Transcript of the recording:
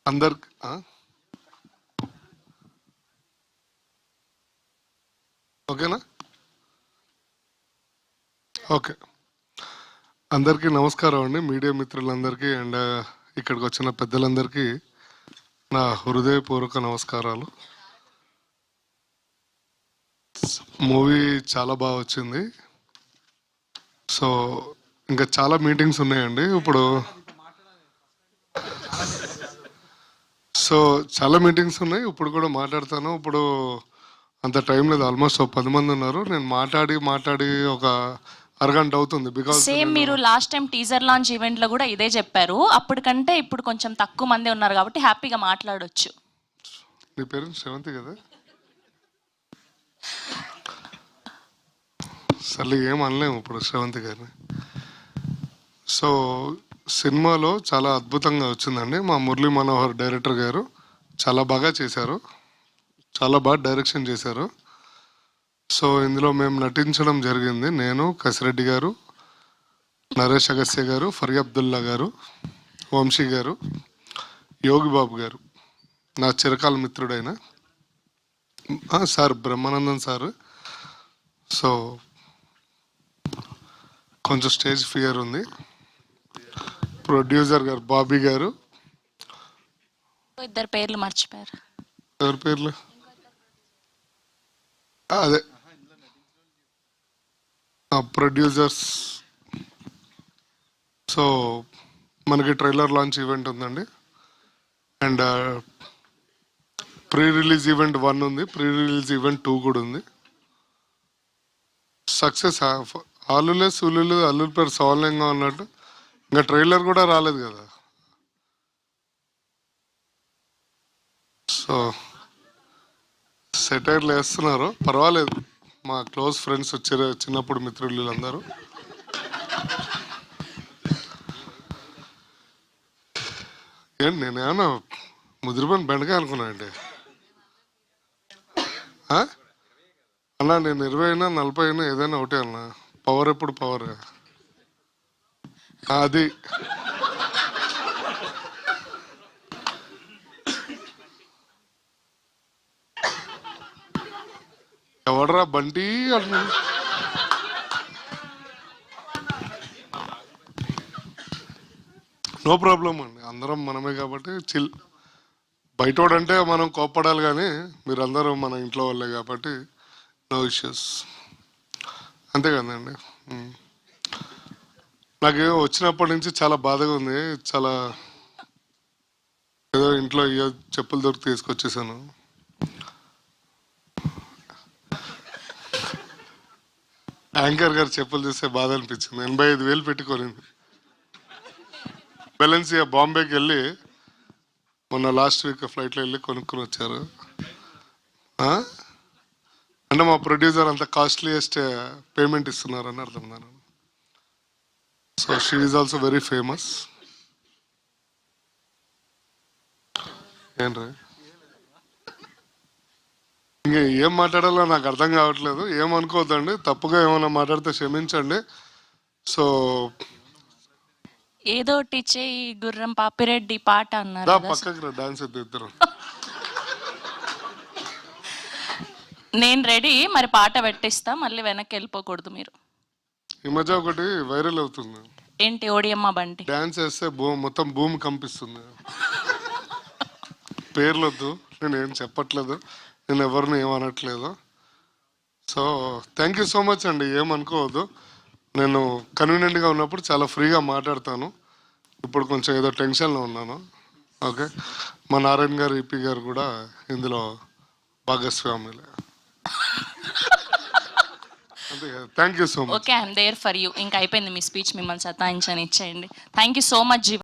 అందరికి ఓకేనా? ఓకే. అందరికీ నమస్కారం అండి, మీడియా మిత్రులందరికీ అండ్ ఇక్కడికి వచ్చిన పెద్దలందరికీ నా హృదయపూర్వక నమస్కారాలు. మూవీ చాలా బాగా వచ్చింది. సో ఇంకా చాలా మీటింగ్స్ ఉన్నాయండి ఇప్పుడు. సో చాలా మీటింగ్స్ ఉన్నాయి, ఇప్పుడు కూడా మాట్లాడతాను. ఇప్పుడు అంత టైం లేదు, ఆల్మోస్ట్ 10 మంది ఉన్నారు. నేను మాట్లాడి ఒక అరగంట అవుతుంది. బికాస్ సేమ్ మీరు last time teaser launch event లో కూడా ఇదే చెప్పారు. అప్పటికంటే ఇప్పుడు కొంచెం తక్కువ మంది ఉన్నారు కాబట్టి హ్యాపీగా మాట్లాడొచ్చు. నీ పేరు శ్రవంతి కదా? సర్లే ఏం అనలేము ఇప్పుడు శ్రవంతి గారిని. సో సినిమాలో చాలా అద్భుతంగా వచ్చిందండి. మా మురళీ మనోహర్ డైరెక్టర్ గారు చాలా బాగా చేశారు, చాలా బాగా డైరెక్షన్ చేశారు. సో ఇందులో మేము నటించడం జరిగింది. నేను, కసిరెడ్డి గారు, నరేష్ అగస్య గారు, ఫరి అబ్దుల్లా గారు, వంశీ గారు, యోగి బాబు గారు, నా చిరకాల మిత్రుడైన సార్ బ్రహ్మానందం సార్. సో కొంచెం స్టేజ్ ఫియర్ ఉంది. ప్రొడ్యూసర్ గారు బాబీ గారు. ఇద్దరు పేర్లు మర్చిపోయారు. ఎవరి పేర్లు? అదే ప్రొడ్యూసర్స్. సో మనకి ట్రైలర్ లాంచ్ ఈవెంట్ ఉందండి, అండ్ ప్రీ రిలీజ్ ఈవెంట్ 1 ఉంది, ప్రీ రిలీజ్ ఈవెంట్ 2 కూడా ఉంది. సక్సెస్ ఆలులే సూలులు అల్లుల పేరు సవాలంగా ఉన్నట్టు ఇంకా ట్రైలర్ కూడా రాలేదు కదా. సో సెటైర్లు వేస్తున్నారు, పర్వాలేదు. మా క్లోజ్ ఫ్రెండ్స్ వచ్చారు, చిన్నప్పుడు మిత్రులు వీళ్ళందరూ. ఏంటి నేనేమన్నా ముదిరిపోయిన బెండగా అనుకున్నా అండి అన్నా? నేను 20 అయినా 40 అయినా ఏదైనా ఒకటే అన్నా. పవర్ ఎప్పుడు పవర్ అది. ఎవడరా బంటి అంటున్నా? నో ప్రాబ్లం అండి, అందరం మనమే కాబట్టి చిల్. బయటోడంటే మనం కోప్పడాలి, కానీ మీరందరూ మన ఇంట్లో వాళ్ళే కాబట్టి నో ఇష్యూస్. అంతే కదండి. నాకు వచ్చినప్పటి నుంచి చాలా బాధగా ఉంది. చాలా ఏదో ఇంట్లో చెప్పులు దొరికి తీసుకొచ్చేసాను. యాంకర్ గారు చెప్పులు చూస్తే బాధ అనిపించింది. 85,000 పెట్టుకోనింది. బెలెన్సియా బాంబేకి వెళ్ళి మొన్న లాస్ట్ వీక్ ఫ్లైట్లో వెళ్ళి కొనుక్కొని వచ్చారు. అంటే మా ప్రొడ్యూసర్ అంత కాస్ట్లీయెస్ట్ పేమెంట్ ఇస్తున్నారు అని అర్థం. నేను so she is also very famous. ఏంట్రా ఇంక ఏం మాట్లాడాలో నాకు అర్థం కావట్లేదు. ఏమనుకోవద్దండి, తప్పుగా ఏమైనా మాట్లాడితే క్షమించండి. సో ఏదో చేయి గుర్రం పాపిరెడ్డి పాట అన్నారు. పక్కకి డాన్స్ ఇద్దరు. నేను రెడీ, మరి పాట పెట్టిస్తా, మళ్ళీ వెనక్కి వెళ్ళిపోకూడదు మీరు. ఈ మధ్య ఒకటి వైరల్ అవుతుంది. ఏంటి? ఓడియమ్మ బండి డాన్స్ వేస్తే మొత్తం భూమి కంపిస్తుంది. పేర్లొద్దు, నేను ఏం చెప్పట్లేదు, నేను ఎవరిని ఏమనట్లేదు. So thank you so much అండి, ఏమనుకోవద్దు. నేను కన్వీనియంట్గా ఉన్నప్పుడు చాలా ఫ్రీగా మాట్లాడతాను. ఇప్పుడు కొంచెం ఏదో టెన్షన్లో ఉన్నాను. ఓకే, మా నారాయణ గారు, ఈపీ గారు కూడా ఇందులో భాగస్వాములే. Thank you so much. Okay, I'm there for you. ఇంకా అయిపోయింది మీ స్పీచ్, మిమ్మల్ని సతాయించని ఇచ్చేయండి. Thank you so much.